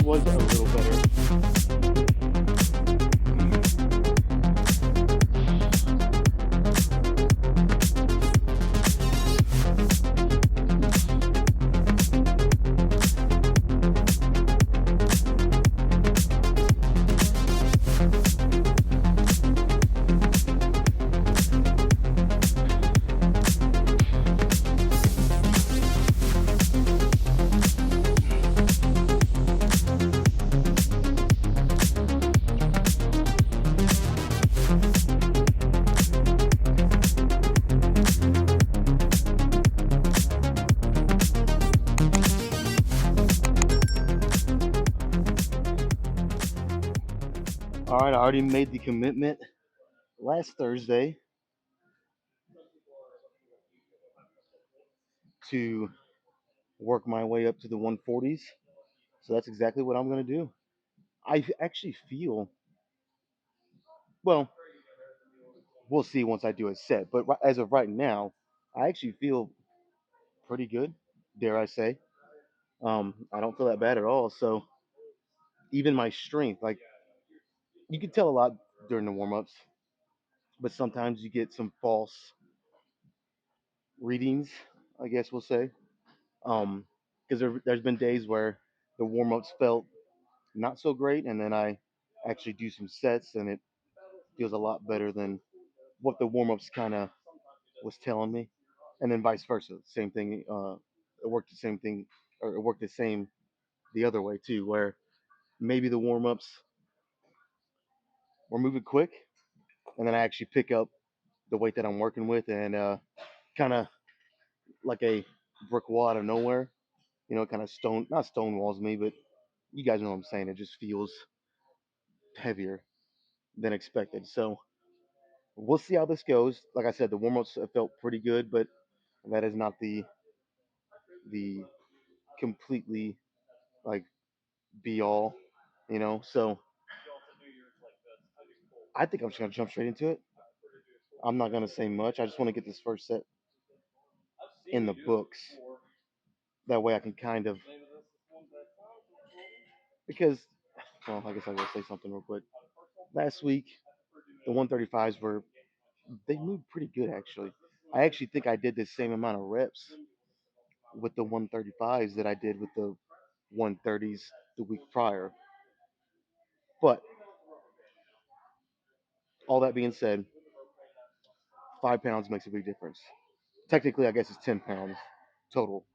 was a little better. All right, I already made the commitment last Thursday to work my way up to the 140s. So that's exactly what I'm going to do. I actually feel, well, we'll see once I do a set, but as of right now, I actually feel pretty good, dare I say. I don't feel that bad at all. So even my strength, like you can tell a lot during the warm ups, but sometimes you get some false readings, I guess we'll say. Because there's been days where the warm ups felt not so great, and then I actually do some sets, and it feels a lot better than what the warm ups kind of was telling me, and then vice versa. Same thing. It worked the same thing, or it worked the same the other way too, where maybe the warm ups were moving quick, and then I actually pick up the weight that I'm working with, and kind of like a brick wall out of nowhere, kind of not stonewalls me, but you guys know what I'm saying. It just feels heavier than expected. So we'll see how this goes. Like I said, the warm ups felt pretty good, but that is not the completely like be all, So I think I'm just gonna jump straight into it. I'm not gonna say much. I just want to get this first set in the books. That way I can kind of because well, I guess I will say something real quick. Last week the 135s were they moved pretty good actually. I actually think I did the same amount of reps with the 135s that I did with the 130s the week prior. But all that being said, 5 pounds makes a big difference. Technically, I guess it's 10 pounds total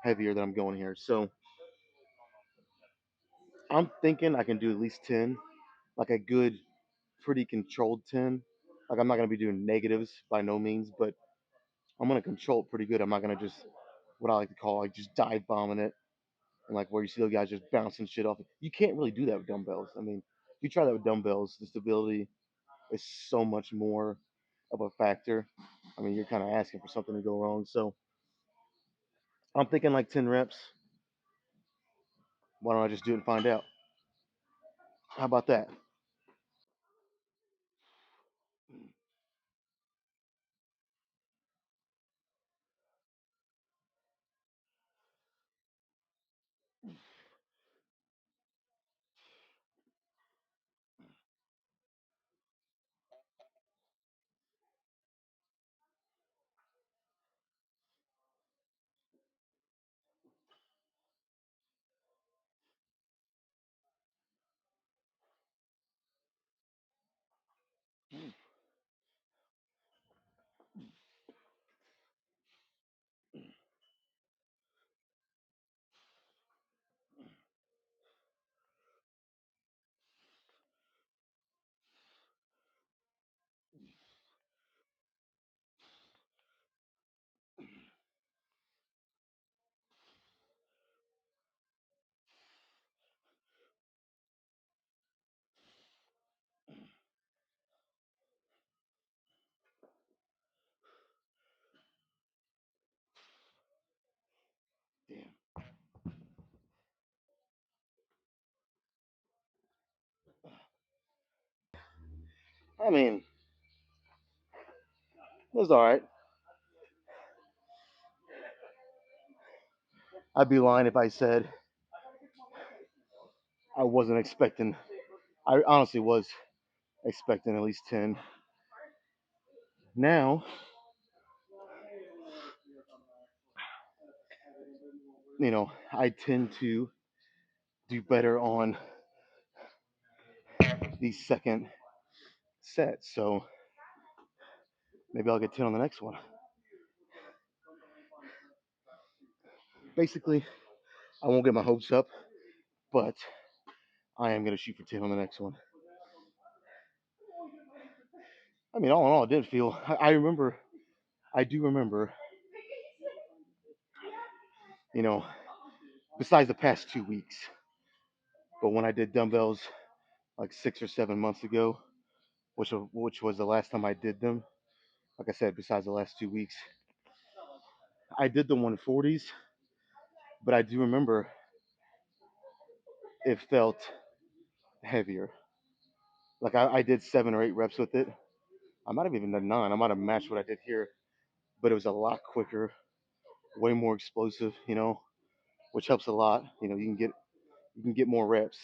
heavier that I'm going here. So I'm thinking I can do at least 10, like a good, pretty controlled 10. Like I'm not going to be doing negatives by no means, but I'm going to control it pretty good. I'm not going to just, what I like to call, like just dive bombing it and like where you see the guys just bouncing shit off. You can't really do that with dumbbells. I mean, if you try that with dumbbells, the stability is so much more of a factor. I mean, you're kind of asking for something to go wrong. So I'm thinking like 10 reps. Why don't I just do it and find out? How about that? Damn. I mean, it was all right. I'd be lying if I said I wasn't expecting. I honestly was expecting at least 10. Now, I tend to do better on the second set. So maybe I'll get 10 on the next one. Basically, I won't get my hopes up, but I am going to shoot for 10 on the next one. I mean, all in all, it did feel. I do remember, you know, besides the past 2 weeks, but when I did dumbbells like 6 or 7 months ago, which was the last time I did them. Like I said, besides the last 2 weeks, I did the 140s, but I do remember it felt heavier. Like I did 7 or 8 reps with it. I might have even done 9. I might have matched what I did here, but it was a lot quicker, way more explosive, which helps a lot. You can get more reps,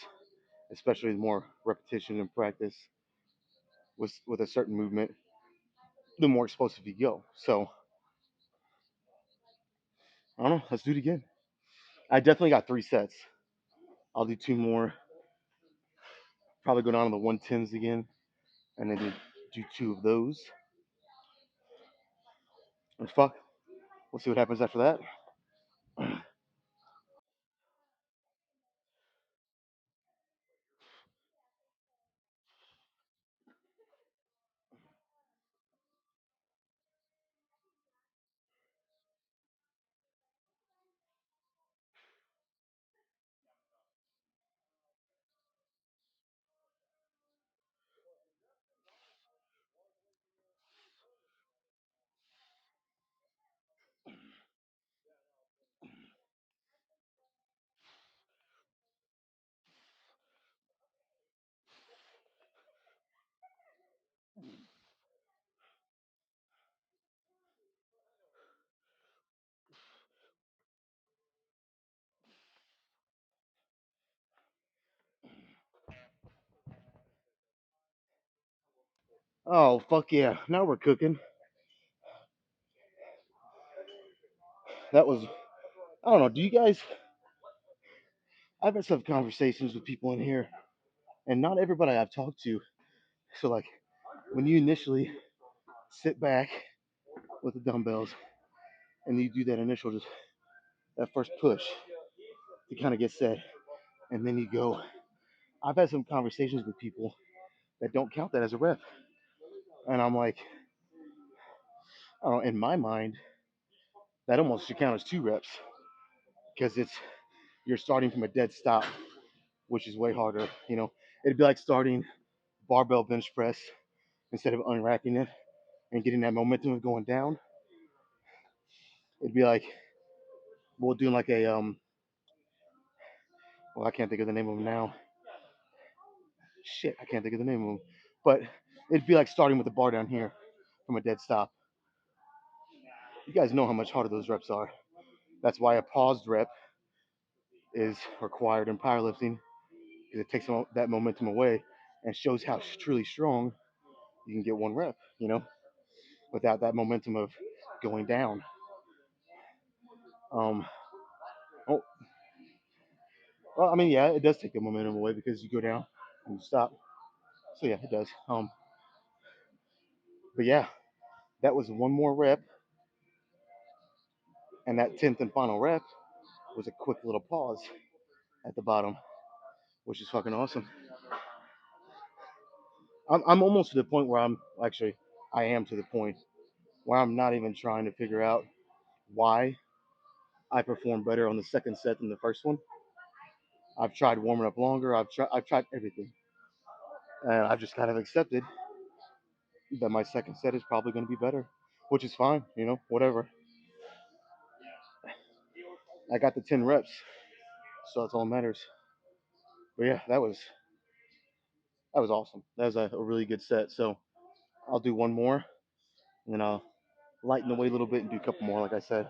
especially with more repetition and practice with a certain movement. The more explosive you go. So I don't know. Let's do it again. I definitely got 3 sets. I'll do 2 more. Probably go down to the 110s again, and then do 2 of those. And fuck, we'll see what happens after that. Oh fuck yeah! Now we're cooking. That was. I don't know. Do you guys? I've had some conversations with people in here, and not everybody I've talked to. So like, when you initially sit back with the dumbbells and you do that initial just that first push to kind of get set, and then you go. I've had some conversations with people that don't count that as a rep, and I'm like, I don't know. In my mind, that almost should count as 2 reps because you're starting from a dead stop, which is way harder. It'd be like starting barbell bench press instead of unracking it and getting that momentum of going down. It'd be like we're doing like a well, I can't think of the name of them now. Shit, I can't think of the name of them. But it'd be like starting with the bar down here from a dead stop. You guys know how much harder those reps are. That's why a paused rep is required in powerlifting because it takes that momentum away and shows how truly strong you can get 1 rep, without that momentum of going down. Um, oh, well, I mean, yeah, it does take the momentum away because you go down and you stop. So yeah, it does. But yeah, that was 1 more rep, and that 10th and final rep was a quick little pause at the bottom, which is fucking awesome. I'm almost to the point where I am to the point where I'm not even trying to figure out why I perform better on the second set than the first one. I've tried warming up longer. I've tried everything, and I've just kind of accepted that my second set is probably going to be better, which is fine. Whatever. I got the 10 reps, so that's all that matters. But yeah, that was awesome. That was a really good set. So I'll do 1 more, and then I'll lighten the weight a little bit and do a couple more, like I said.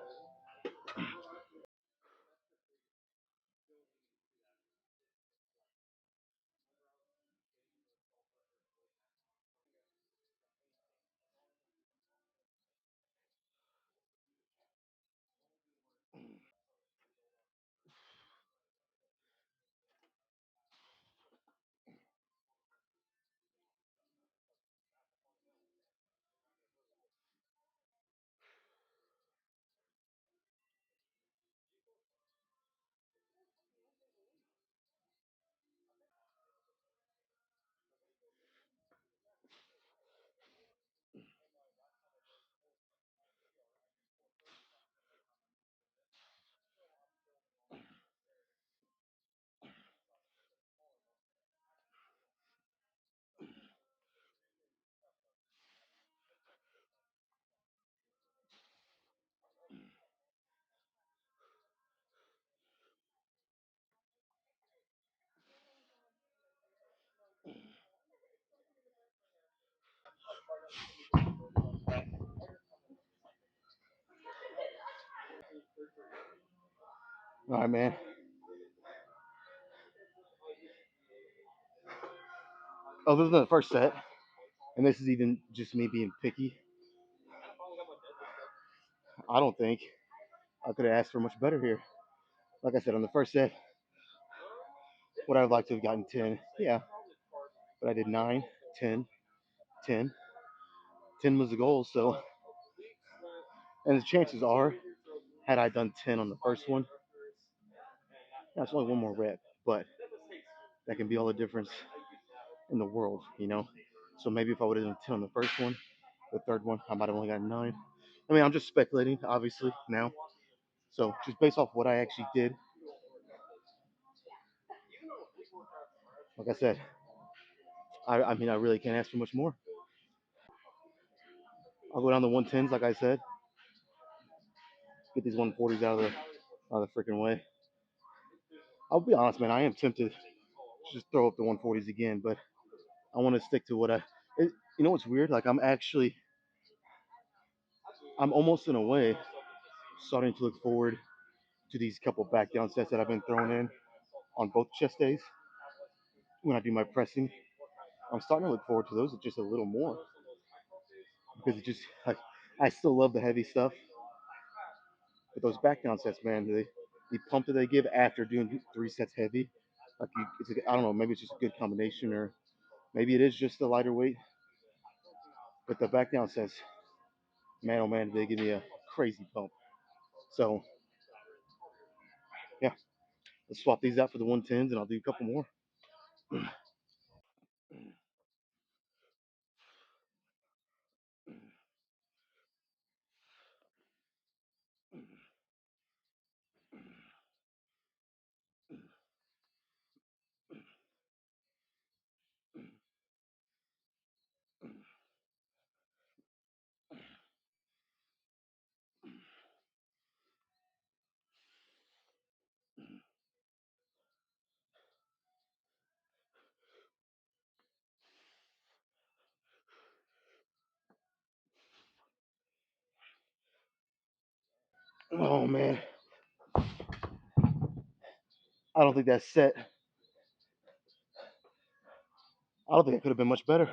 All right, man. Other than the first set, and this is even just me being picky, I don't think I could have asked for much better here. Like I said, on the first set, would I have liked to have gotten 10? Yeah, but I did 9, 10, 10. 10 was the goal, so, and the chances are, had I done 10 on the first one, that's only one more rep, but that can be all the difference in the world, you know? So maybe if I would have done 10 on the first one, the third one, I might have only gotten 9. I mean, I'm just speculating, obviously, now. So just based off what I actually did, like I said, I mean, I really can't ask for much more. I'll go down to 110s, like I said, get these 140s out of the freaking way. I'll be honest, man, I am tempted to just throw up the 140s again, but I want to stick to what you know what's weird? Like, I'm almost in a way starting to look forward to these couple back down sets that I've been throwing in on both chest days when I do my pressing. I'm starting to look forward to those just a little more because it just like I still love the heavy stuff, but those back down sets, man, the pump that they give after doing 3 sets heavy, like I don't know, maybe it's just a good combination or maybe it is just the lighter weight, but the back down sets, man, oh man, they give me a crazy pump. So yeah, let's swap these out for the 110s and I'll do a couple more. Oh man, I don't think that set. I don't think it could have been much better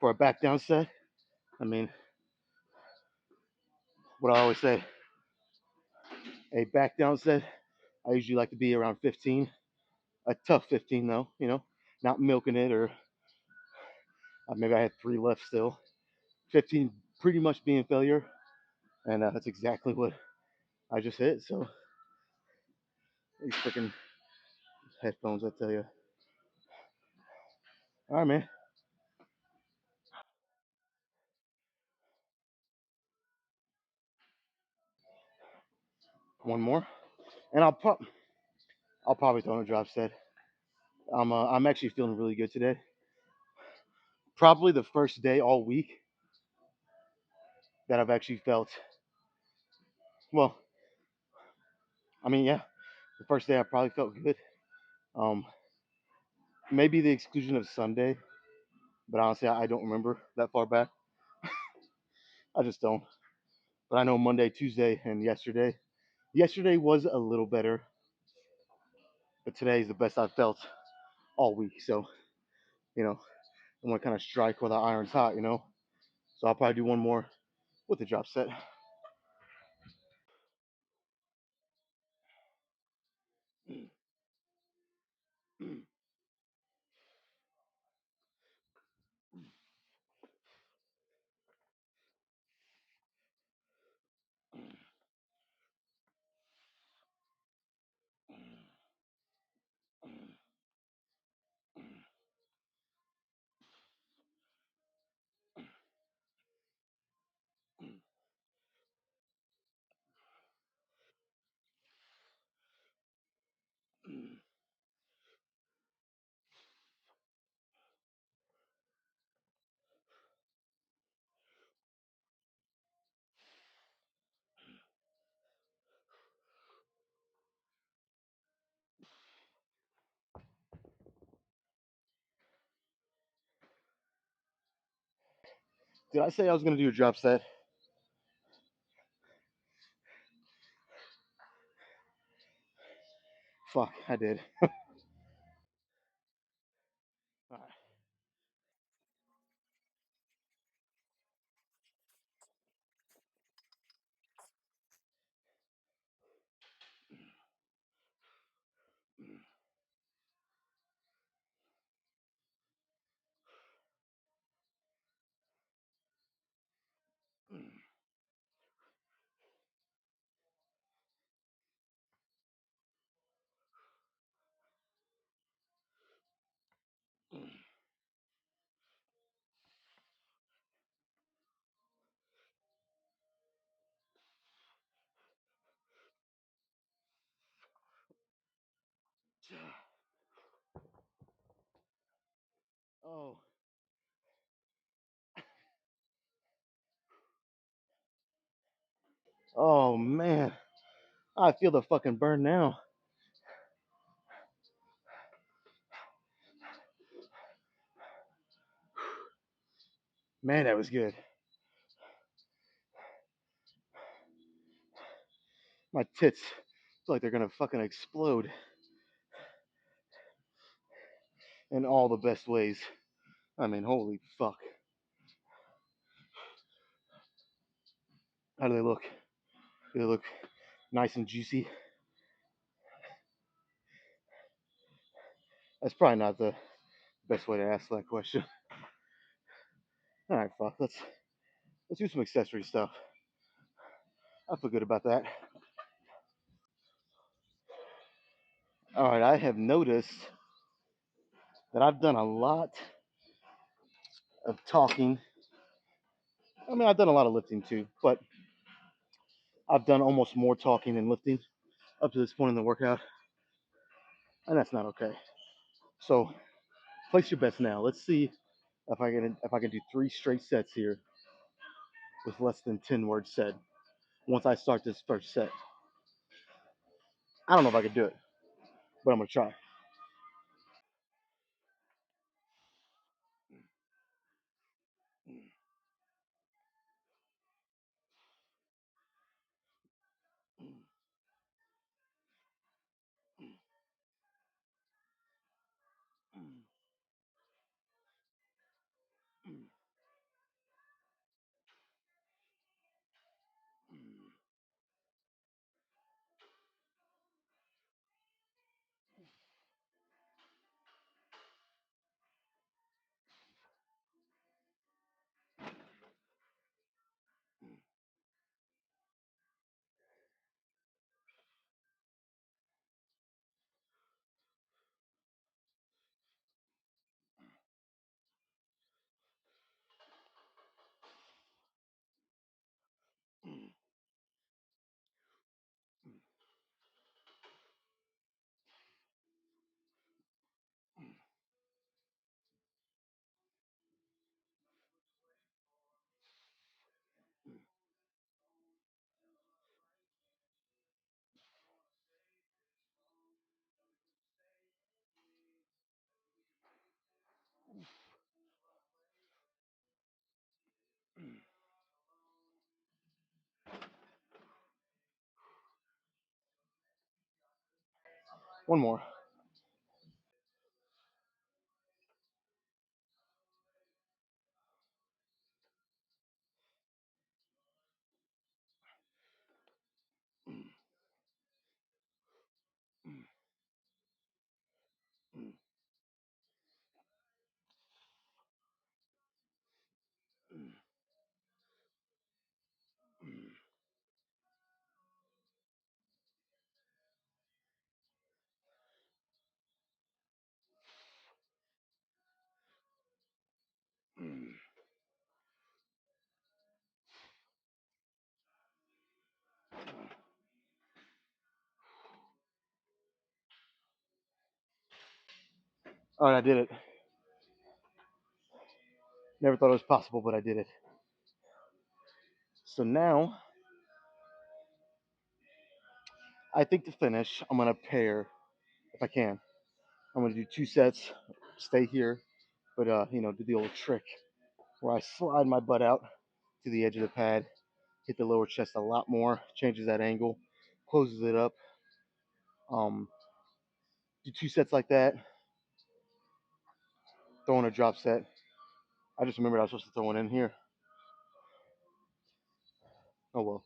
for a back down set. I mean, what I always say, a back down set. I usually like to be around 15, a tough 15 though, not milking it or maybe I had 3 left still. 15 pretty much being failure, and that's exactly what I just hit. So these freaking headphones, I tell you. All right, man. One more, and I'll probably throw in a drop set. I'm actually feeling really good today. Probably the first day all week that I've actually felt well. I mean, yeah, the first day I probably felt good. Um, Maybe the exclusion of Sunday, but honestly, I don't remember that far back. I just don't. But I know Monday, Tuesday, and yesterday. Yesterday was a little better, but today is the best I've felt all week. So, you know, I want to kind of strike while the iron's hot. So I'll probably do one more with the drop set. Did I say I was gonna do a drop set? Fuck, I did. All right. Oh, oh man, I feel the fucking burn now. Man, that was good. My tits feel like they're gonna fucking explode in all the best ways. I mean, holy fuck. How do they look? Do they look nice and juicy? That's probably not the best way to ask that question. All right, fuck. Let's do some accessory stuff. I feel good about that. All right, I have noticed that I've done a lot of talking. I mean, I've done a lot of lifting too, but I've done almost more talking than lifting up to this point in the workout, and that's not okay. So, place your bets now. Let's see if I can do 3 straight sets here with less than 10 words said. Once I start this first set, I don't know if I can do it, but I'm gonna try. One more. All right, I did it. Never thought it was possible, but I did it. So now, I think to finish, I'm gonna pair if I can. I'm gonna do 2 sets, stay here, but do the old trick where I slide my butt out to the edge of the pad, hit the lower chest a lot more, changes that angle, closes it up. Um, do 2 sets like that, throw in a drop set. I just remembered I was supposed to throw one in here. Oh well,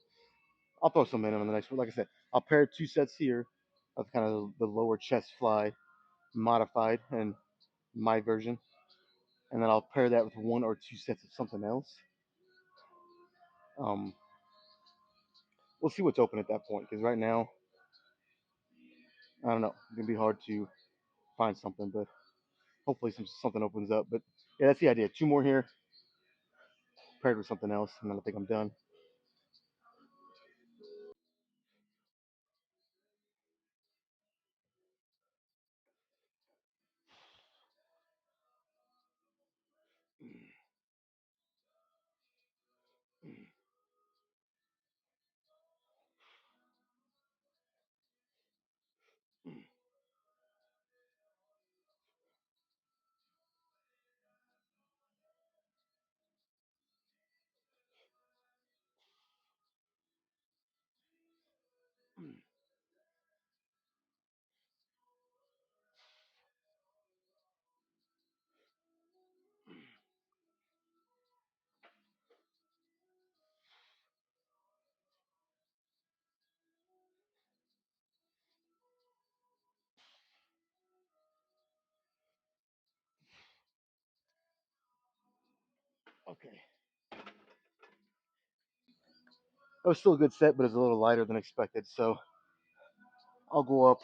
I'll throw some in on the next one. Like I said, I'll pair 2 sets here of kind of the lower chest fly modified and my version, and then I'll pair that with 1 or 2 sets of something else. Um, we'll see what's open at that point because right now I don't know. It's gonna be hard to find something, but hopefully something opens up. But yeah, that's the idea. 2 more here, paired with something else, and then I think I'm done. Okay, that was still a good set, but it's a little lighter than expected. So I'll go up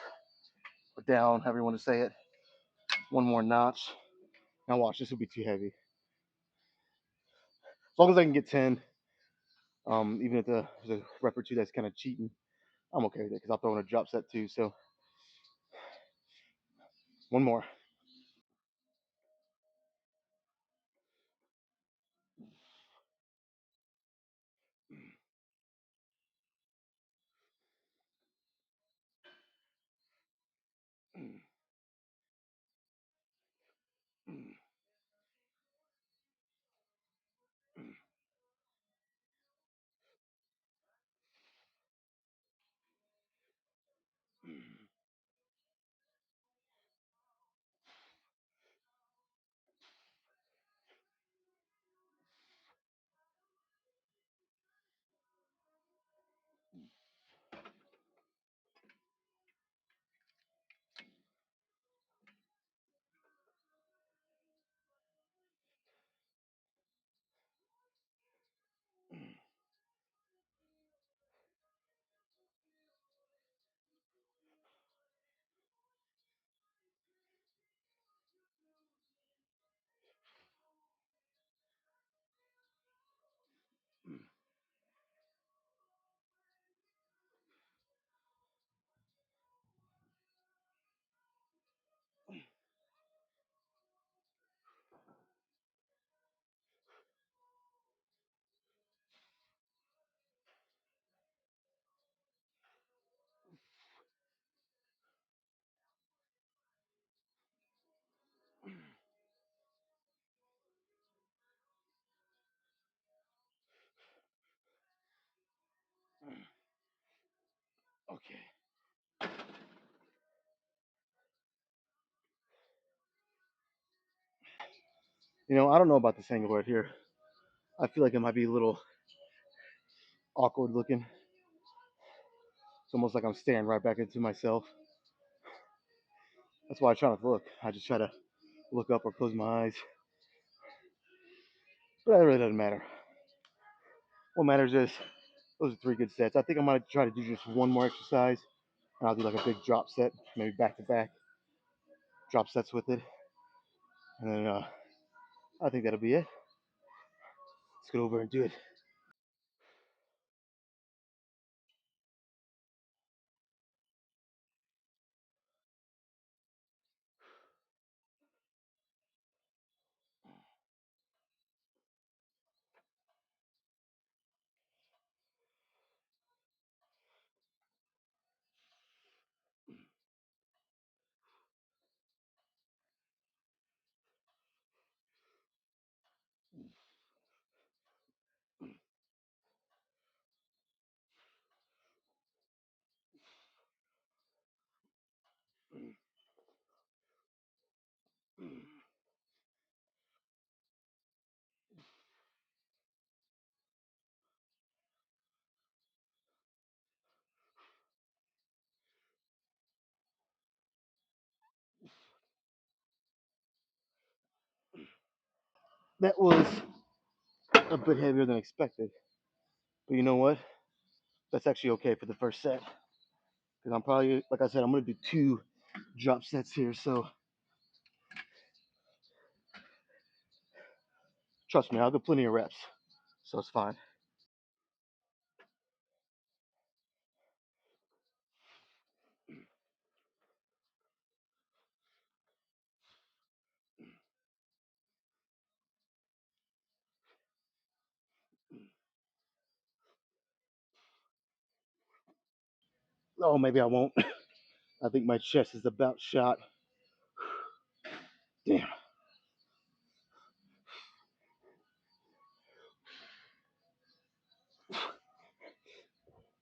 or down, however you want to say it, 1 more notch. Now watch, this will be too heavy. As long as I can get 10, even if there's a rep or two that's kind of cheating, I'm okay with it because I'll throw in a drop set too. So one more. Okay. I don't know about this angle right here. I feel like it might be a little awkward looking. It's almost like I'm staring right back into myself. That's why I try not to look. I just try to look up or close my eyes. But that really doesn't matter. What matters is those are 3 good sets. I think I might try to do just one more exercise, and I'll do like a big drop set, maybe back to back drop sets with it, and then I think that'll be it. Let's get over and do it. That was a bit heavier than expected. But you know what? That's actually okay for the first set. Because I'm probably, like I said, I'm going to do 2 drop sets here. So trust me, I'll get plenty of reps. So it's fine. Oh, maybe I won't. I think my chest is about shot. Damn.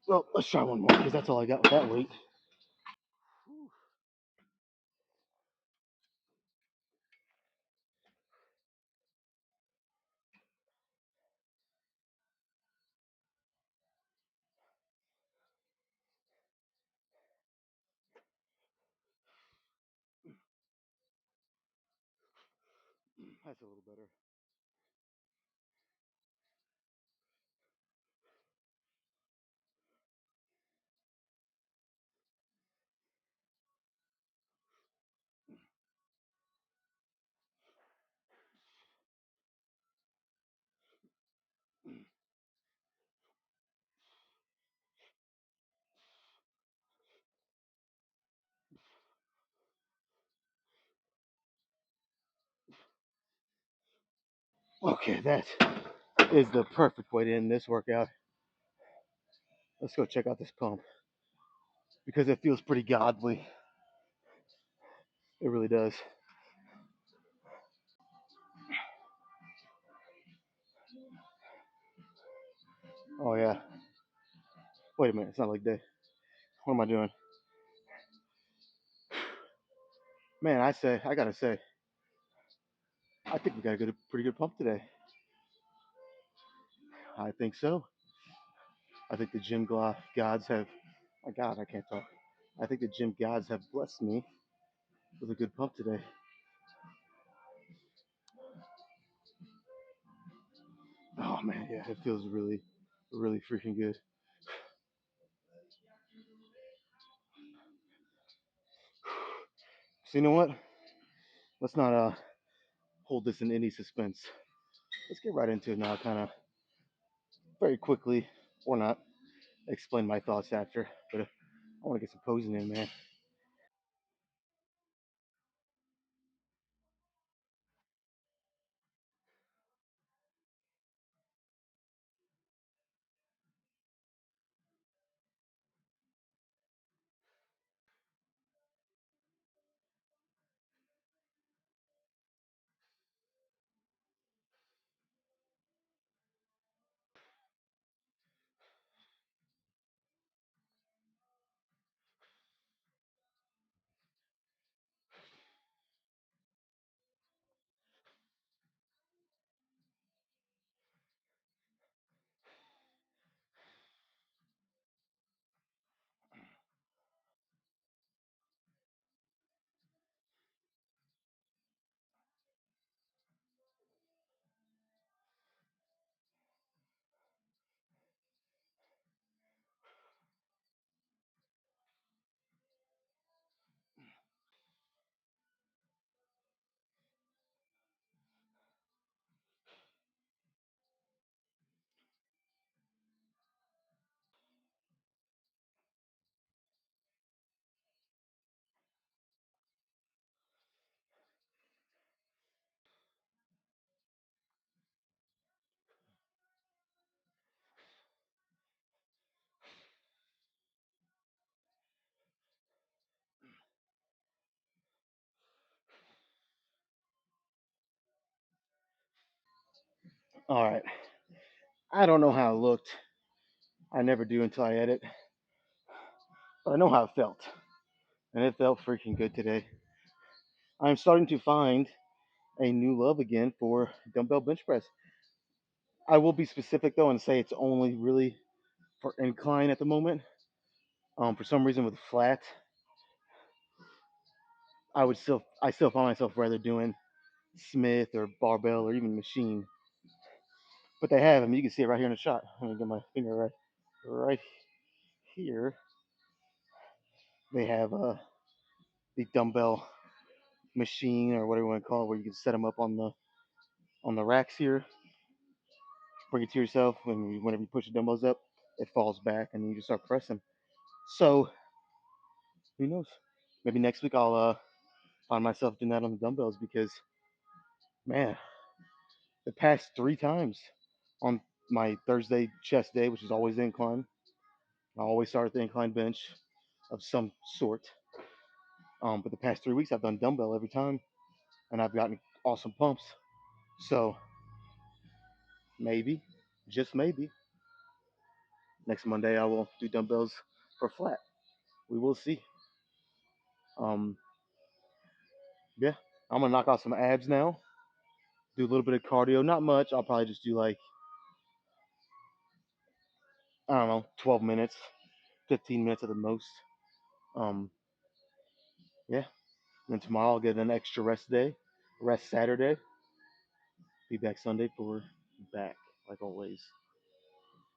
Well, let's try one more because that's all I got with that weight. That's a little better. Okay, that is the perfect way to end this workout. Let's go check out this pump because it feels pretty godly. It really does. Oh yeah. Wait a minute, it's not like day. What am I doing? Man, I gotta say, I think we got a pretty good pump today. I think so. I think the gods have. My God, I can't talk. I think the gym gods have blessed me with a good pump today. Oh man, yeah, it feels really, really freaking good. So you know what? Let's not hold this in any suspense. Let's get right into it now. Kind of very quickly, or not, explain my thoughts after. But I want to get some posing in, man. All right. I don't know how it looked. I never do until I edit. But I know how it felt. And it felt freaking good today. I'm starting to find a new love again for dumbbell bench press. I will be specific though and say it's only really for incline at the moment. For some reason with flat, I still find myself rather doing Smith or barbell or even machine. But they have them. You can see it right here in the shot. Let me get my finger right here. They have the dumbbell machine or whatever you want to call it, where you can set them up on the racks here. Bring it to yourself. Whenever you push the dumbbells up, it falls back, and you just start pressing. So who knows? Maybe next week I'll find myself doing that on the dumbbells because man, the past 3 times on my Thursday chest day, which is always the incline, I always start at the incline bench of some sort. But the past 3 weeks I've done dumbbell every time, and I've gotten awesome pumps. So maybe, just maybe, next Monday I will do dumbbells for flat. We will see. Um, yeah, I'm gonna knock out some abs now. Do a little bit of cardio, not much. I'll probably just do like I don't know, 12 minutes, 15 minutes at the most. Um, yeah. And then tomorrow I'll get an extra rest day, rest Saturday. Be back Sunday for back, like always.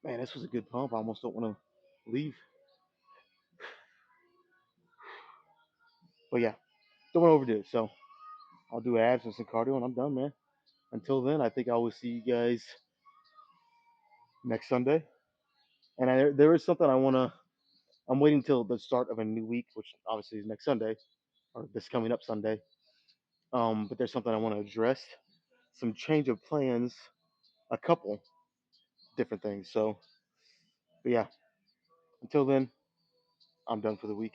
Man, this was a good pump. I almost don't want to leave. But yeah, don't want to overdo it. So I'll do abs and some cardio and I'm done, man. Until then, I think I will see you guys next Sunday. And there is something I'm waiting till the start of a new week, which obviously is next Sunday or this coming up Sunday. But there's something I want to address. Some change of plans, a couple different things. So, but yeah, until then, I'm done for the week.